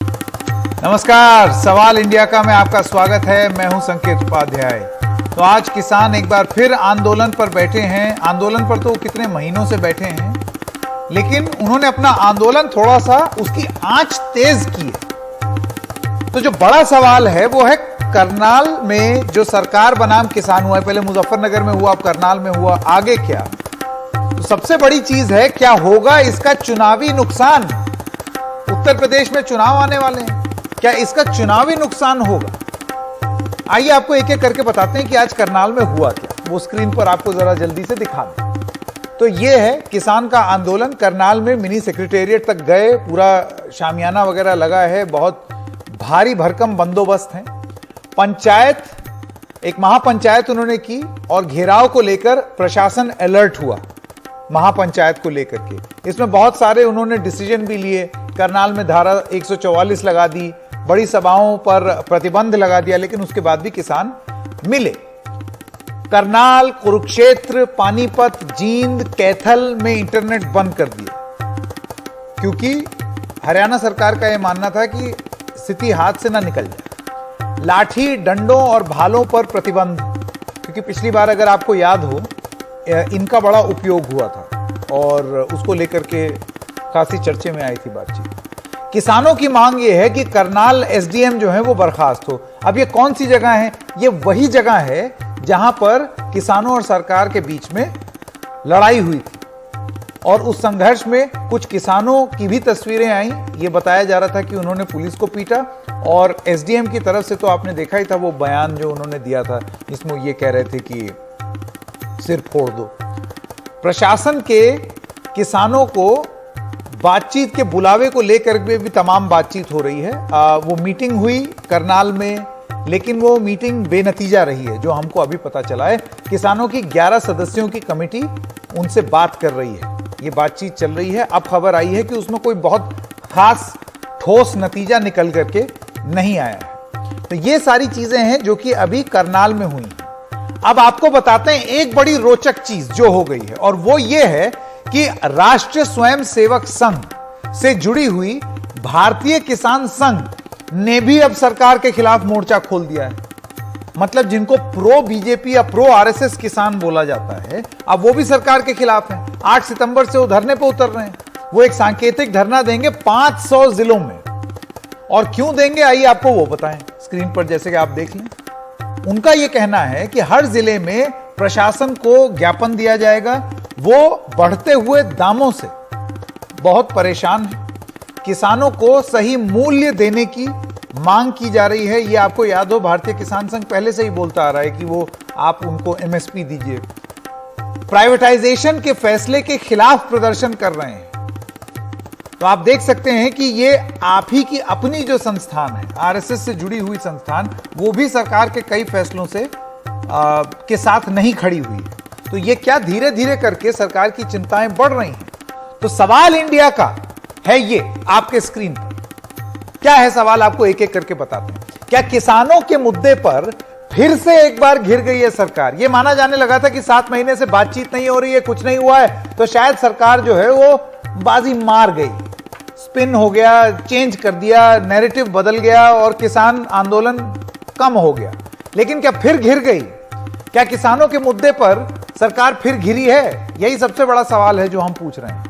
नमस्कार, सवाल इंडिया का में आपका स्वागत है। मैं हूं संकेत उपाध्याय। तो आज किसान एक बार फिर आंदोलन पर बैठे हैं। आंदोलन पर तो कितने महीनों से बैठे हैं, लेकिन उन्होंने अपना आंदोलन थोड़ा सा उसकी आंच तेज की है। तो जो बड़ा सवाल है वो है करनाल में जो सरकार बनाम किसान हुआ है। पहले मुजफ्फरनगर में हुआ, अब करनाल में हुआ, आगे क्या? तो सबसे बड़ी चीज है क्या होगा इसका चुनावी नुकसान। उत्तर प्रदेश में चुनाव आने वाले हैं, क्या इसका चुनावी नुकसान होगा? आइए आपको एक एक करके बताते हैं कि आज करनाल में हुआ क्या। वो स्क्रीन पर आपको जरा जल्दी से दिखा दें। तो ये है किसान का आंदोलन। करनाल में मिनी सेक्रेटेरिएट तक गए, पूरा शामियाना वगैरह लगा है, बहुत भारी भरकम बंदोबस्त है। पंचायत, एक महापंचायत उन्होंने की और घेराव को लेकर प्रशासन अलर्ट हुआ महापंचायत को लेकर के। इसमें बहुत सारे उन्होंने डिसीजन भी लिए। करनाल में धारा 144 लगा दी, बड़ी सभाओं पर प्रतिबंध लगा दिया, लेकिन उसके बाद भी किसान मिले। करनाल, कुरुक्षेत्र, पानीपत, जींद, कैथल में इंटरनेट बंद कर दिया, क्योंकि हरियाणा सरकार का यह मानना था कि स्थिति हाथ से ना निकल जाए। लाठी, डंडों और भालों पर प्रतिबंध, क्योंकि पिछली बार अगर आपको याद हो इनका बड़ा उपयोग हुआ था और उसको लेकर के खासी चर्चे में आई थी बातचीत। किसानों की मांग यह है कि करनाल एसडीएम जो है वो बर्खास्त हो। अब ये कौन सी जगह है? ये वही जगह है जहां पर किसानों और सरकार के बीच में लड़ाई हुई थी और उस संघर्ष में कुछ किसानों की भी तस्वीरें आई। ये बताया जा रहा था कि उन्होंने पुलिस को पीटा और एसडीएम की तरफ से तो आपने देखा ही था वो बयान जो उन्होंने दिया था, जिसमें ये कह रहे थे कि सिर फोड़ दो। प्रशासन के किसानों को बातचीत के बुलावे को लेकर भी तमाम बातचीत हो रही है। वो मीटिंग हुई करनाल में, लेकिन वो मीटिंग बेनतीजा रही है। जो हमको अभी पता चला है, किसानों की 11 सदस्यों की कमेटी उनसे बात कर रही है, ये बातचीत चल रही है। अब खबर आई है कि उसमें कोई बहुत खास ठोस नतीजा निकल करके नहीं आया है। तो ये सारी चीजें हैं जो कि अभी करनाल में हुई हैं। अब आपको बताते हैं एक बड़ी रोचक चीज जो हो गई है, और वो ये है कि राष्ट्रीय स्वयंसेवक संघ से जुड़ी हुई भारतीय किसान संघ ने भी अब सरकार के खिलाफ मोर्चा खोल दिया है। मतलब जिनको प्रो बीजेपी या प्रो आरएसएस किसान बोला जाता है, अब वो भी सरकार के खिलाफ है। 8 सितंबर से वो धरने पर उतर रहे हैं। वो एक सांकेतिक धरना देंगे 500 जिलों में। और क्यों देंगे आइए आपको वो बताएं स्क्रीन पर, जैसे कि आप देख लें। उनका यह कहना है कि हर जिले में प्रशासन को ज्ञापन दिया जाएगा। वो बढ़ते हुए दामों से बहुत परेशान है। किसानों को सही मूल्य देने की मांग की जा रही है। ये आपको याद हो, भारतीय किसान संघ पहले से ही बोलता आ रहा है कि वो आप उनको एमएसपी दीजिए। प्राइवेटाइजेशन के फैसले के खिलाफ प्रदर्शन कर रहे हैं। तो आप देख सकते हैं कि ये आप ही की अपनी जो संस्थान है, आरएसएस से जुड़ी हुई संस्थान, वो भी सरकार के कई फैसलों से के साथ नहीं खड़ी हुई है। तो ये क्या धीरे धीरे करके सरकार की चिंताएं बढ़ रही हैं। तो सवाल इंडिया का है ये आपके स्क्रीन पर। क्या है सवाल, आपको एक एक करके बताते हैं। क्या किसानों के मुद्दे पर फिर से एक बार घिर गई है सरकार? ये माना जाने लगा था कि 7 महीने से बातचीत नहीं हो रही है, कुछ नहीं हुआ है, तो शायद सरकार जो है वो बाजी मार गई, स्पिन हो गया, चेंज कर दिया, नैरेटिव बदल गया और किसान आंदोलन कम हो गया। लेकिन क्या फिर घिर गई? क्या किसानों के मुद्दे पर सरकार फिर घिरी है? यही सबसे बड़ा सवाल है जो हम पूछ रहे हैं।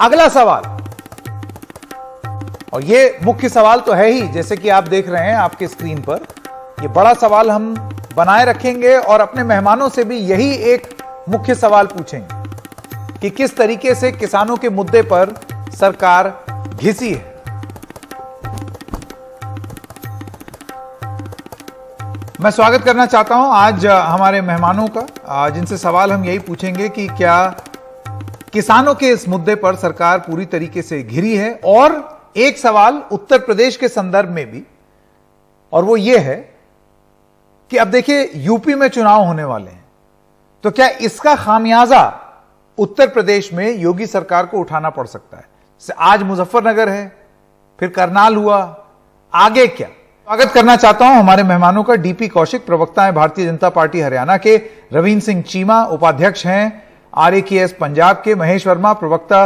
अगला सवाल, और ये मुख्य सवाल तो है ही, जैसे कि आप देख रहे हैं आपके स्क्रीन पर, ये बड़ा सवाल हम बनाए रखेंगे और अपने मेहमानों से भी यही एक मुख्य सवाल पूछेंगे कि किस तरीके से किसानों के मुद्दे पर सरकार घिसी है। मैं स्वागत करना चाहता हूं आज हमारे मेहमानों का, जिनसे सवाल हम यही पूछेंगे कि क्या किसानों के इस मुद्दे पर सरकार पूरी तरीके से घिरी है, और एक सवाल उत्तर प्रदेश के संदर्भ में भी, और वो ये है कि अब देखिए यूपी में चुनाव होने वाले हैं, तो क्या इसका खामियाजा उत्तर प्रदेश में योगी सरकार को उठाना पड़ सकता है? आज मुजफ्फरनगर है, फिर करनाल हुआ, आगे क्या? स्वागत करना चाहता हूं हमारे मेहमानों का। डीपी कौशिक, प्रवक्ता है भारतीय जनता पार्टी हरियाणा के। रवीन्द्र सिंह चीमा, उपाध्यक्ष हैं आरएकेएस पंजाब के। महेश वर्मा, प्रवक्ता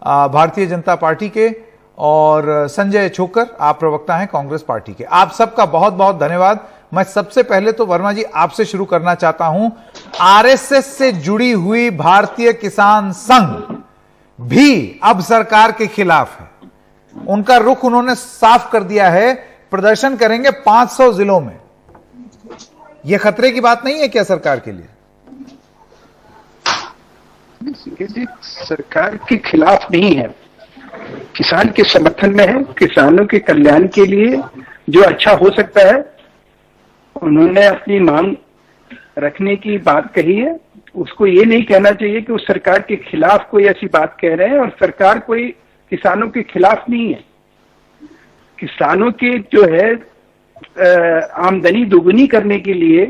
भारतीय जनता पार्टी के, और संजय छोकर, आप प्रवक्ता हैं कांग्रेस पार्टी के। आप सबका बहुत बहुत धन्यवाद। मैं सबसे पहले तो वर्मा जी आपसे शुरू करना चाहता हूं। आरएसएस से जुड़ी हुई भारतीय किसान संघ भी अब सरकार के खिलाफ है। उनका रुख उन्होंने साफ कर दिया है, प्रदर्शन करेंगे 500 जिलों में। यह खतरे की बात नहीं है क्या सरकार के लिए? सरकार के खिलाफ नहीं है, किसान के समर्थन में है, किसानों के कल्याण के लिए जो अच्छा हो सकता है उन्होंने अपनी मांग रखने की बात कही है। उसको ये नहीं कहना चाहिए कि उस सरकार के खिलाफ कोई ऐसी बात कह रहे हैं, और सरकार कोई किसानों के खिलाफ नहीं है। किसानों के जो है आमदनी दोगुनी करने के लिए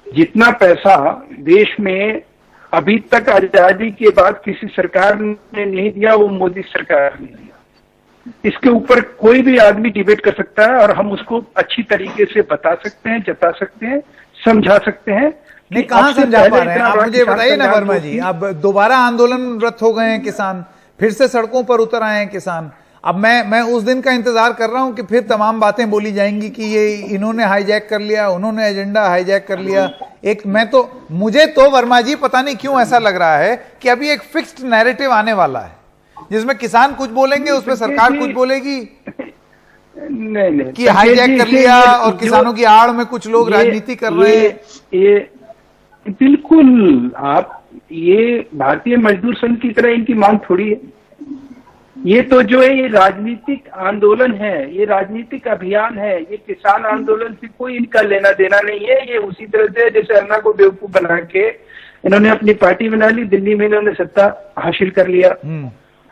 जितना पैसा देश में अभी तक आजादी के बाद किसी सरकार ने नहीं दिया, वो मोदी सरकार ने दिया। इसके ऊपर कोई भी आदमी डिबेट कर सकता है और हम उसको अच्छी तरीके से बता सकते हैं, जता सकते हैं, समझा सकते हैं। नहीं, कहां समझा पा रहे हैं आप? मुझे बताइए ना वर्मा जी, अब दोबारा आंदोलनरत हो गए हैं किसान, फिर से सड़कों पर उतर आए हैं किसान। अब मैं उस दिन का इंतजार कर रहा हूं कि फिर तमाम बातें बोली जाएंगी कि ये इन्होंने हाईजैक कर लिया, उन्होंने एजेंडा हाईजैक कर लिया। मुझे तो वर्मा जी पता नहीं क्यों ऐसा लग रहा है कि अभी एक फिक्स्ड नैरेटिव आने वाला है जिसमें किसान कुछ बोलेंगे, उसमें सरकार कुछ बोलेगी। नहीं कि हाईजैक कर लिया और किसानों की आड़ में कुछ लोग राजनीति कर रहे हैं। ये बिल्कुल, आप ये भारतीय मजदूर संघ की तरह इनकी मांग थोड़ी है। ये तो जो है ये राजनीतिक आंदोलन है, ये राजनीतिक अभियान है। ये किसान आंदोलन से कोई इनका लेना देना नहीं है। ये उसी तरह से जैसे अन्ना को बेवकूफ बना के इन्होंने अपनी पार्टी बना ली, दिल्ली में इन्होंने सत्ता हासिल कर लिया।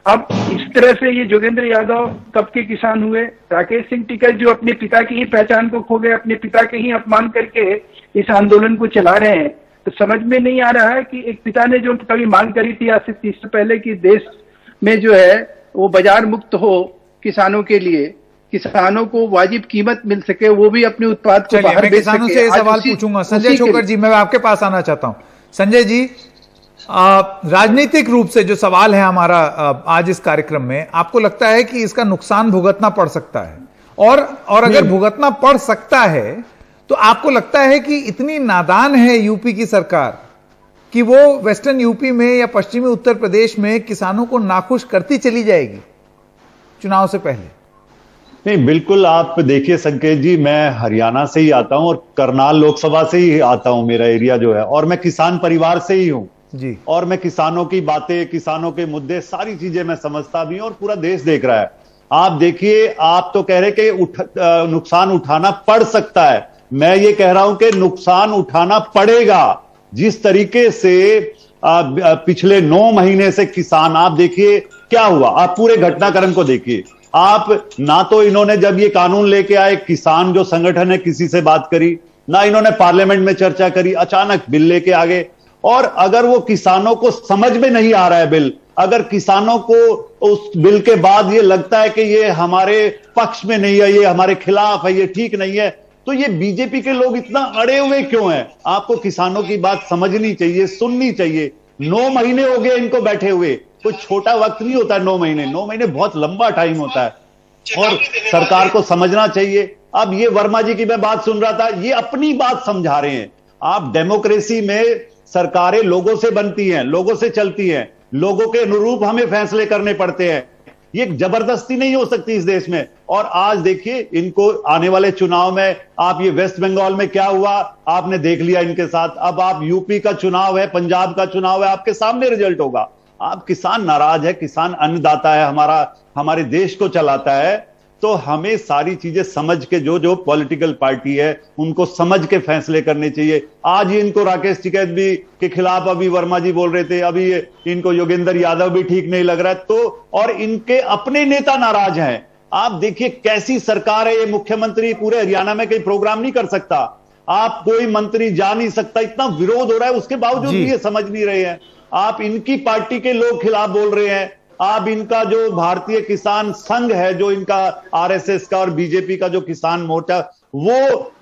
अब इस तरह से ये जोगेंद्र यादव कब के किसान हुए, राकेश सिंह टिकैत जो अपने पिता की ही पहचान को खो गए, अपने पिता के ही अपमान करके इस आंदोलन को चला रहे हैं। तो समझ में नहीं आ रहा है कि एक पिता ने जो कभी मांग करी थी आज से 30 साल पहले कि देश में जो है वो बाजार मुक्त हो किसानों के लिए, किसानों को वाजिब कीमत मिल सके, वो भी अपने उत्पाद को बाहर बेच सके। किसानों से सवाल पूछूंगा। संजय छोकर जी, मैं आपके पास आना चाहता हूं। संजय जी, राजनीतिक रूप से जो सवाल है हमारा आज इस कार्यक्रम में, आपको लगता है कि इसका नुकसान भुगतना पड़ सकता है? और अगर भुगतना पड़ सकता है तो आपको लगता है कि इतनी नादान है यूपी की सरकार कि वो वेस्टर्न यूपी में या पश्चिमी उत्तर प्रदेश में किसानों को नाखुश करती चली जाएगी चुनाव से पहले? नहीं, बिल्कुल। आप देखिए संकेत जी, मैं हरियाणा से ही आता हूं और करनाल लोकसभा से ही आता हूं, मेरा एरिया जो है, और मैं किसान परिवार से ही हूं जी। और मैं किसानों की बातें, किसानों के मुद्दे, सारी चीजें मैं समझता भी हूं और पूरा देश देख रहा है। आप देखिए, आप तो कह रहे कि नुकसान उठाना पड़ सकता है, मैं ये कह रहा हूं कि नुकसान उठाना पड़ेगा। जिस तरीके से पिछले 9 महीने से किसान, आप देखिए क्या हुआ, आप पूरे घटनाक्रम को देखिए। आप ना तो इन्होंने जब ये कानून लेके आए, किसान जो संगठन है किसी से बात करी, ना इन्होंने पार्लियामेंट में चर्चा करी, अचानक बिल लेके आ गए। और अगर वो किसानों को समझ में नहीं आ रहा है बिल, अगर किसानों को उस बिल के बाद ये लगता है कि ये हमारे पक्ष में नहीं है, ये हमारे खिलाफ है, ये ठीक नहीं है, तो ये बीजेपी के लोग इतना अड़े हुए क्यों हैं? आपको किसानों की बात समझनी चाहिए, सुननी चाहिए। 9 महीने हो गए इनको बैठे हुए, कोई छोटा वक्त नहीं होता है 9 महीने। 9 महीने बहुत लंबा टाइम होता है और सरकार को समझना चाहिए। अब ये वर्मा जी की मैं बात सुन रहा था, ये अपनी बात समझा रहे हैं। आप डेमोक्रेसी में सरकारें लोगों से बनती हैं, लोगों से चलती हैं, लोगों के अनुरूप हमें फैसले करने पड़ते हैं। ये जबरदस्ती नहीं हो सकती इस देश में। और आज देखिए इनको आने वाले चुनाव में, आप ये वेस्ट बंगाल में क्या हुआ आपने देख लिया इनके साथ, अब आप यूपी का चुनाव है, पंजाब का चुनाव है, आपके सामने रिजल्ट होगा। आप किसान नाराज है, किसान अन्नदाता है, हमारे देश को चलाता है, तो हमें सारी चीजें समझ के, जो पॉलिटिकल पार्टी है उनको समझ के फैसले करने चाहिए। आज ही इनको राकेश टिकैत भी के खिलाफ अभी वर्मा जी बोल रहे थे, अभी इनको योगेंद्र यादव भी ठीक नहीं लग रहा है, तो और इनके अपने नेता नाराज हैं। आप देखिए कैसी सरकार है, ये मुख्यमंत्री पूरे हरियाणा में कहीं प्रोग्राम नहीं कर सकता, आप कोई मंत्री जा नहीं सकता, इतना विरोध हो रहा है, उसके बावजूद भी ये समझ नहीं रहे हैं। आप इनकी पार्टी के लोग खिलाफ बोल रहे हैं, आप इनका जो भारतीय किसान संघ है, जो इनका आरएसएस का और बीजेपी का जो किसान मोर्चा, वो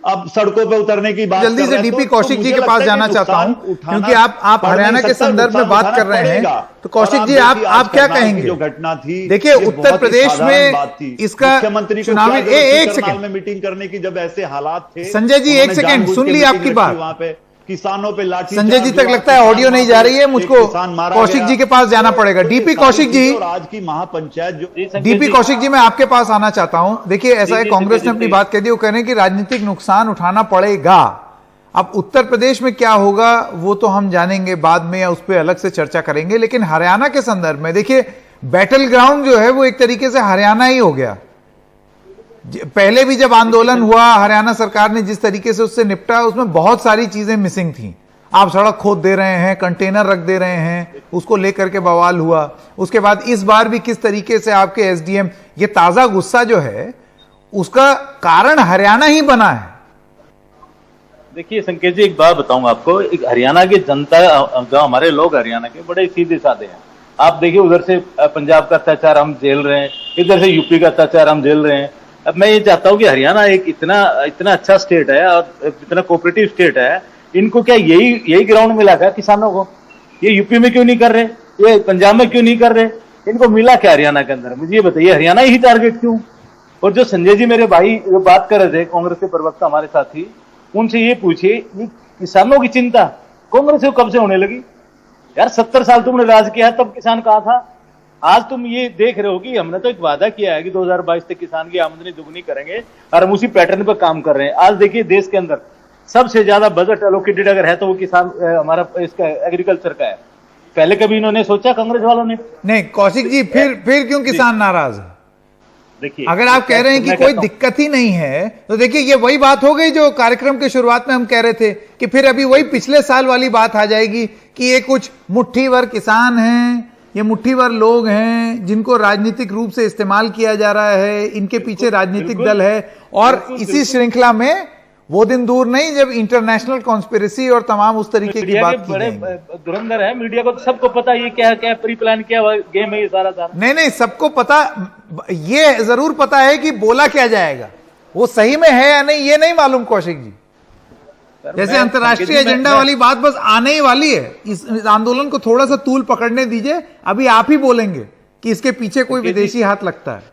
अब सड़कों पे उतरने की बात जल्दी से डीपी कौशिक जी के पास जाना चाहता हूं, क्योंकि आप हरियाणा के संदर्भ में बात कर रहे हैं, तो कौशिक जी आप क्या कहेंगे? जो घटना थी, देखिए उत्तर प्रदेश में इसका चुनावी एक सेकंड में मीटिंग करने की जब ऐसे हालात थे, संजय जी एक सेकंड सुन ली आपकी बात, वहां पे किसानों पे लाठी, संजय जी तक लगता है ऑडियो नहीं जा रही है, मुझको कौशिक जी के पास जाना पड़ेगा। डीपी कौशिक जी, आज की महापंचायत जो डीपी कौशिक जी मैं आपके पास आना चाहता हूं। देखिए ऐसा है, कांग्रेस ने अपनी बात कह दी, वो कह रहे हैं कि राजनीतिक नुकसान उठाना पड़ेगा। अब उत्तर प्रदेश में क्या होगा वो तो हम जानेंगे बाद में, या उस पर अलग से चर्चा करेंगे, लेकिन हरियाणा के संदर्भ में देखिए बैटल ग्राउंड जो है वो एक तरीके से हरियाणा ही हो गया। पहले भी जब आंदोलन हुआ, हरियाणा सरकार ने जिस तरीके से उससे निपटा, उसमें बहुत सारी चीजें मिसिंग थी। आप सड़क खोद दे रहे हैं, कंटेनर रख दे रहे हैं, उसको लेकर के बवाल हुआ। उसके बाद इस बार भी किस तरीके से आपके एसडीएम, ये ताजा गुस्सा जो है उसका कारण हरियाणा ही बना है। देखिए संकेत जी, एक बात बताऊंगा आपको, एक हरियाणा की जनता, जो हमारे लोग हरियाणा के बड़े सीधे साधे हैं। आप देखिए उधर से पंजाब का अत्याचार हम झेल रहे हैं, इधर से यूपी का अत्याचार हम झेल रहे हैं। अब मैं ये चाहता हूं कि हरियाणा एक इतना अच्छा स्टेट है और इतना कोऑपरेटिव स्टेट है, इनको क्या यही ग्राउंड मिला क्या किसानों को? ये यूपी में क्यों नहीं कर रहे, ये पंजाब में क्यों नहीं कर रहे? इनको मिला क्या हरियाणा के अंदर? मुझे ये बताइए, हरियाणा ही टारगेट क्यों? और जो संजय जी मेरे भाई जो बात कर रहे थे, कांग्रेस के प्रवक्ता हमारे साथी, उनसे ये पूछिए, ये किसानों की चिंता कांग्रेस को कब से होने लगी? यार 70 साल तुमने राज किया, तब किसान कहाँ था? आज तुम ये देख रहे हो कि हमने तो एक वादा किया है कि 2022 तक किसान की आमदनी दुगनी करेंगे, और हम उसी पैटर्न पर काम कर रहे हैं। आज देखिए देश के अंदर सबसे ज्यादा बजट एलोकेटेड अगर है तो वो किसान हमारा इसका एग्रीकल्चर का है। पहले कभी इन्होंने सोचा कांग्रेस वालों ने? नहीं कौशिक जी, फिर क्यों किसान नाराज है? देखिए अगर आप कह रहे हैं कि कोई दिक्कत ही नहीं है, तो देखिए ये वही बात हो गई जो कार्यक्रम के शुरुआत में हम कह रहे थे कि फिर अभी वही पिछले साल वाली बात आ जाएगी कि ये कुछ मुट्ठी भर किसान हैं, ये मुट्ठी भर लोग हैं जिनको राजनीतिक रूप से इस्तेमाल किया जा रहा है, इनके पीछे राजनीतिक दल है। और इसी श्रृंखला में वो दिन दूर नहीं जब इंटरनेशनल कॉन्स्पिरेसी और तमाम उस तरीके की बात की जाएगी। धुरंधर है मीडिया को, सबको पता ये क्या प्री प्लान किया गेम है ये सारा। नहीं सबको पता, ये जरूर पता है कि बोला क्या जाएगा, वो सही में है या नहीं ये नहीं मालूम कौशिक जी। जैसे अंतर्राष्ट्रीय एजेंडा वाली बात बस आने ही वाली है, इस आंदोलन को थोड़ा सा तूल पकड़ने दीजिए, अभी आप ही बोलेंगे कि इसके पीछे कोई विदेशी हाथ लगता है।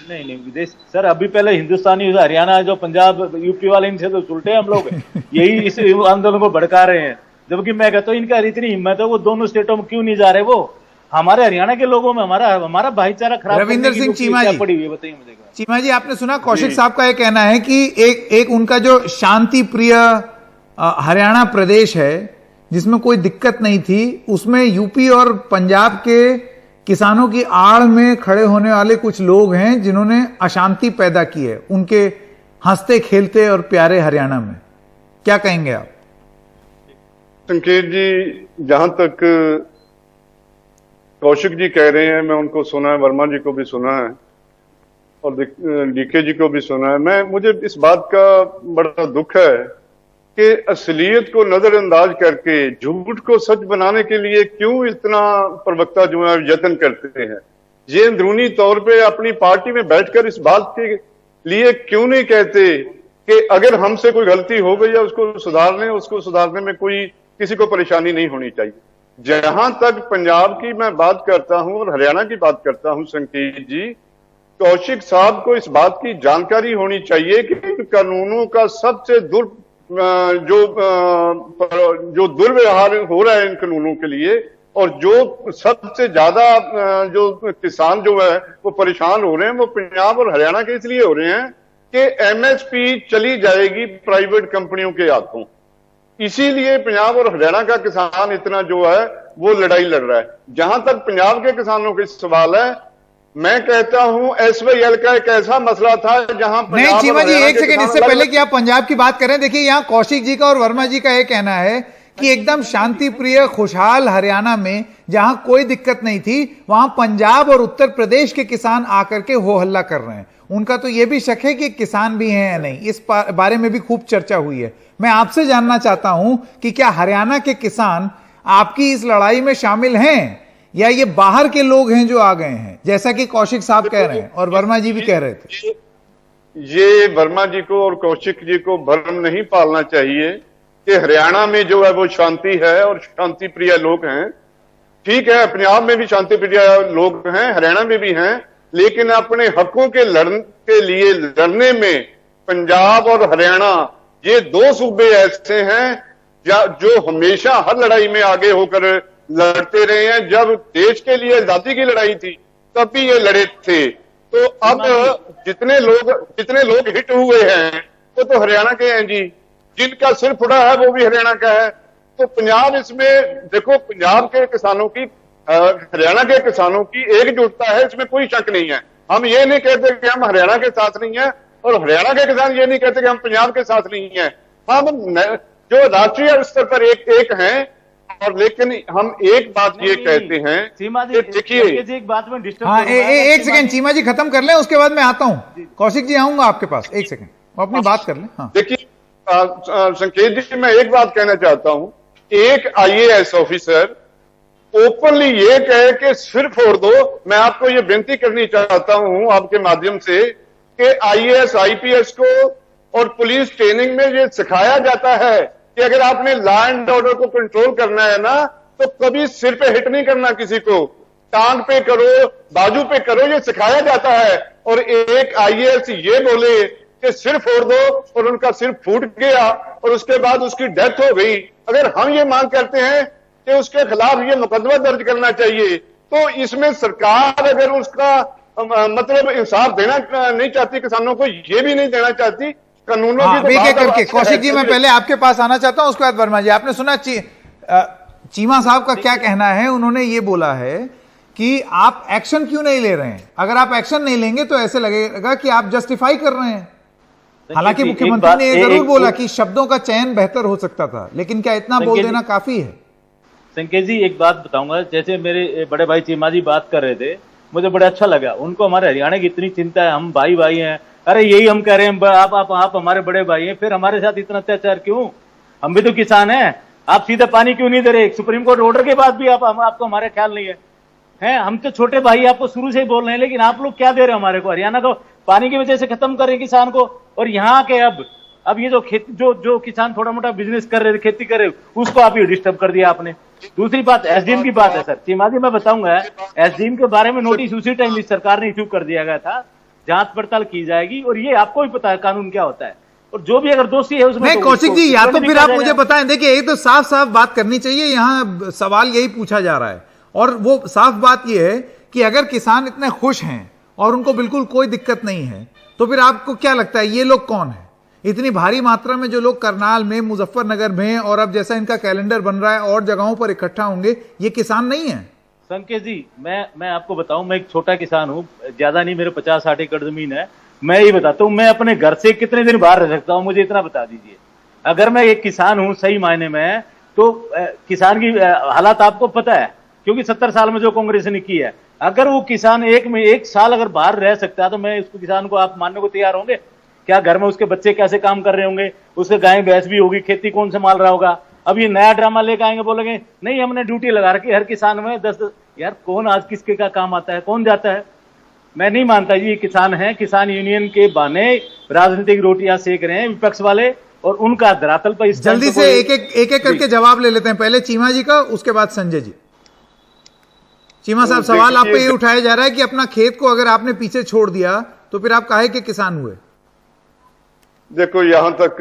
नहीं विदेश सर, अभी पहले हिंदुस्तानी हरियाणा जो पंजाब यूपी वाले, इनसे तो उल्टे हम लोग यही इस आंदोलन को भड़का रहे हैं। जबकि मैं कहता हूँ इनका इतनी हिम्मत है, वो दोनों स्टेटों में क्यों नहीं जा रहे? वो हमारे हरियाणा के लोगों में हमारा भाईचारा खराब। रविंदर सिंह चीमा जी पड़ी हुई, बताइए मुझे। चीमा जी, आपने सुना कौशिक साहब का यह कहना है कि एक उनका जो शांति प्रिय हरियाणा प्रदेश है जिसमें कोई दिक्कत नहीं थी, उसमें यूपी और पंजाब के किसानों की आड़ में खड़े होने वाले कुछ लोग हैं जिन्होंने अशांति पैदा की है उनके हंसते खेलते और प्यारे हरियाणा में। क्या कहेंगे आप? संकेत जी, जहां तक कौशिक जी कह रहे हैं, मैं उनको सुना है, वर्मा जी को भी सुना है और डीके जी को भी सुना है। मुझे इस बात का बड़ा दुख है कि असलियत को नजरअंदाज करके झूठ को सच बनाने के लिए क्यों इतना प्रवक्ता जो है यत्न करते हैं। ये अंदरूनी तौर पे अपनी पार्टी में बैठकर इस बात के लिए क्यों नहीं कहते कि अगर हमसे कोई गलती हो गई है उसको सुधार लें, उसको सुधारने में कोई किसी को परेशानी नहीं होनी चाहिए। जहां तक पंजाब की मैं बात करता हूं और हरियाणा की बात करता हूं, संकेत जी, कौशिक साहब को इस बात की जानकारी होनी चाहिए कि इन कानूनों का सबसे जो दुर्व्यवहार हो रहा है इन कानूनों के लिए, और जो सबसे ज्यादा जो किसान जो है वो परेशान हो रहे हैं, वो पंजाब और हरियाणा के इसलिए हो रहे हैं कि एमएसपी चली जाएगी प्राइवेट कंपनियों के हाथों। इसीलिए पंजाब और हरियाणा का किसान इतना जो है वो लड़ाई लड़ रहा है। जहां तक पंजाब के किसानों का सवाल है, मैं कहता हूं एसवाईएल का एक ऐसा मसला था जहां नहीं चीमा जी, एक सेकंड, इससे पहले कि आप पंजाब की बात करें, देखिए यहां कौशिक जी का और वर्मा जी का यह कहना है कि एकदम शांति प्रिय खुशहाल हरियाणा में जहां कोई दिक्कत नहीं थी, वहां पंजाब और उत्तर प्रदेश के किसान आकर के हो हल्ला कर रहे हैं। उनका तो यह भी शक है कि किसान भी हैं या नहीं, इस बारे में भी खूब चर्चा हुई है। मैं आपसे जानना चाहता हूं कि क्या हरियाणा के किसान आपकी इस लड़ाई में शामिल हैं या ये बाहर के लोग हैं जो आ गए हैं, जैसा कि कौशिक साहब कह रहे हैं और वर्मा जी भी कह रहे थे? ये वर्मा जी को और कौशिक जी को भ्रम नहीं पालना चाहिए कि हरियाणा में जो है वो शांति है और शांति प्रिय लोग हैं। ठीक है, अपने आप में भी शांति प्रिय लोग हैं, हरियाणा में भी हैं, लेकिन अपने हकों के लिए लड़ने में पंजाब और हरियाणा ये दो सूबे ऐसे हैं जो हमेशा हर लड़ाई में आगे होकर लड़ते रहे हैं। जब देश के लिए आजादी की लड़ाई थी तब भी ये लड़े थे। तो अब जितने लोग हिट हुए हैं वो तो हरियाणा के हैं जी, जिनका सिर फुड़ा है वो भी हरियाणा का है। तो पंजाब इसमें देखो, पंजाब के किसानों की हरियाणा के किसानों की एकजुटता है, इसमें कोई शक नहीं है। हम ये नहीं कहते कि हम हरियाणा के साथ नहीं है और हरियाणा के किसान ये नहीं कहते कि हम पंजाब के साथ नहीं है। हम जो राष्ट्रीय स्तर पर एक हैं, और लेकिन हम एक बात ये कहते हैं, चीमा जी देखिए एक बात में डिस्टर्ब हाँ, एक सेकंड चीमा जी खत्म कर लें, उसके बाद मैं आता हूं। कौशिक जी आऊंगा आपके पास, एक सेकंड अपनी बात कर लें। हाँ देखिए संकेत जी, मैं एक बात कहना चाहता हूं। एक IAS ऑफिसर ओपनली ये कहे कि सिर फोड़ दो। मैं आपको ये बेनती करनी चाहता हूं आपके माध्यम से कि IAS IPS को और पुलिस ट्रेनिंग में ये सिखाया जाता है कि अगर आपने लॉ एंड ऑर्डर को कंट्रोल करना है ना, तो कभी सिर पे हिट नहीं करना किसी को, टांग पे करो, बाजू पे करो, ये सिखाया जाता है। और एक IAS ये बोले कि सिर फोड़ दो और उनका सिर फूट गया और उसके बाद उसकी डेथ हो गई। अगर हम ये मांग करते हैं कि उसके खिलाफ ये मुकदमा दर्ज करना चाहिए, तो इसमें सरकार अगर उसका मतलब इंसाफ देना नहीं चाहती किसानों को, ये भी नहीं देना चाहती, कानूनों की एक करके। कौशिक जी मैं पहले आपके पास आना चाहता हूं, उसके बाद वर्मा जी। आपने सुना चीमा साहब का क्या कहना है? उन्होंने ये बोला है कि आप एक्शन क्यों नहीं ले रहे हैं। अगर आप एक्शन नहीं लेंगे तो ऐसे लगेगा कि आप जस्टिफाई कर रहे हैं। हालांकि मुख्यमंत्री ने ये जरूर बोला कि शब्दों का चयन बेहतर हो सकता था, लेकिन क्या इतना बोल देना काफी है? संकेत जी एक बात बताऊंगा, जैसे मेरे बड़े भाई चीमा जी बात कर रहे थे, मुझे बड़ा अच्छा लगा। उनको हमारे हरियाणा की इतनी चिंता है, हम भाई भाई हैं। अरे यही हम कह रहे हैं, आप हमारे बड़े भाई हैं, फिर हमारे साथ इतना अत्याचार क्यों? हम भी तो किसान हैं। आप सीधा पानी क्यों नहीं दे रहे? सुप्रीम कोर्ट ऑर्डर के बाद भी आपको हमारे ख्याल नहीं है। हम तो छोटे भाई आपको शुरू से ही बोल रहे हैं, लेकिन आप लोग क्या दे रहे हो हमारे को? हरियाणा को पानी की वजह से खत्म कर रहे किसान को, और यहाँ के अब ये जो किसान थोड़ा मोटा बिजनेस कर रहे थे, खेती कर रहे, उसको आप ये डिस्टर्ब कर दिया आपने। दूसरी बात SDM की बात है सर, चीमा जी मैं बताऊंगा, SDM के बारे में नोटिस उसी टाइम इस सरकार ने इश्यू कर दिया गया था, जांच पड़ताल की जाएगी, और ये आपको भी पता है कानून क्या होता है, और जो भी अगर दोषी है उसमें नहीं। कौशिक जी या तो फिर आप मुझे बताएं, देखिए ये तो साफ साफ बात करनी चाहिए, यहाँ सवाल यही पूछा जा रहा है, और वो साफ बात ये है कि अगर किसान इतने खुश हैं और उनको बिल्कुल कोई दिक्कत नहीं है, तो फिर आपको क्या लगता है ये लोग कौन है? इतनी भारी मात्रा में जो लोग करनाल में, मुजफ्फरनगर में, और अब जैसा इनका कैलेंडर बन रहा है और जगहों पर इकट्ठा होंगे, ये किसान नहीं है? संकेत जी मैं आपको बताऊं, मैं एक छोटा किसान हूं, ज्यादा नहीं, मेरे 50-60 एकड़ जमीन है। मैं ये बताता हूं, मैं अपने घर से कितने दिन बाहर रह सकता हूं, मुझे इतना बता दीजिए। अगर मैं एक किसान हूं सही मायने में, तो किसान की हालात आपको पता है, क्योंकि 70 साल में जो कांग्रेस ने की है। अगर वो किसान एक साल अगर बाहर रह सकता है, तो मैं इसको किसान को आप मानने को तैयार होंगे? क्या घर में उसके बच्चे कैसे काम कर रहे होंगे, उसके गाय भैंस भी होगी, खेती कौन संभाल रहा होगा? अब ये नया ड्रामा लेकर आएंगे, बोलेंगे नहीं हमने ड्यूटी लगा रखी हर किसान में 10-10। यार कौन आज किसके का काम आता है, कौन जाता है? मैं नहीं मानता जी ये किसान है। किसान यूनियन के बहाने राजनीतिक रोटियां सेक रहे हैं विपक्ष वाले, और उनका धरातल पर इस जल्दी से एक एक करके जवाब ले लेते हैं। पहले चीमा जी का, उसके बाद संजय जी। चीमा साहब, सवाल आप पे ये उठाया जा रहा है कि अपना खेत को अगर आपने पीछे छोड़ दिया तो फिर आप काहे के किसान हुए? देखो, यहां तक